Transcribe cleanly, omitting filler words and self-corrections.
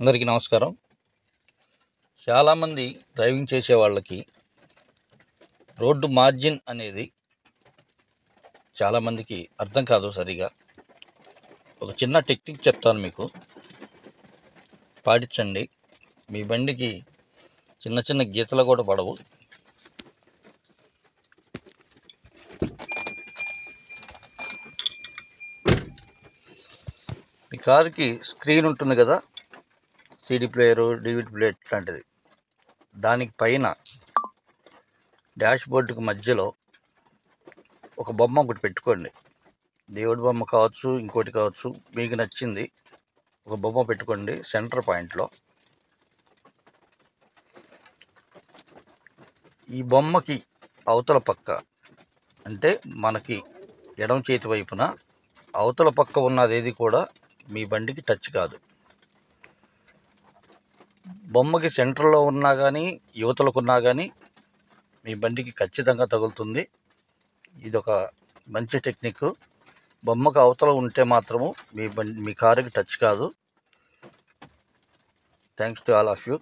అందరికీ నమస్కారం. చాలామంది డ్రైవింగ్ చేసే వాళ్ళకి రోడ్డు మార్జిన్ అనేది చాలామందికి అర్థం కాదు సరిగా. ఒక చిన్న టెక్నిక్ చెప్తాను మీకు, పాటించండి. మీ బండికి చిన్న చిన్న గీతలు కూడా పడవు. మీ కారుకి స్క్రీన్ ఉంటుంది కదా, సీడీ ప్లేయరు, డివిడి ప్లేయర్ లాంటిది. దానికి పైన డాష్ బోర్డుకి మధ్యలో ఒక బొమ్మ ఒకటి పెట్టుకోండి. దేవుడి బొమ్మ కావచ్చు, ఇంకోటి కావచ్చు, మీకు నచ్చింది ఒక బొమ్మ పెట్టుకోండి సెంటర్ పాయింట్లో. ఈ బొమ్మకి అవతల పక్క, అంటే మనకి ఎడమ చేతి వైపున అవతల పక్క ఉన్నదేది కూడా మీ బండికి టచ్ కాదు. బొమ్మకి సెంటర్లో ఉన్నా కానీ యువతలకున్నా కానీ మీ బండికి ఖచ్చితంగా తగులుతుంది. ఇదొక మంచి టెక్నిక్. బొమ్మకు అవతల ఉంటే మాత్రము మీ కారుకి టచ్ కాదు. Thanks to all of you.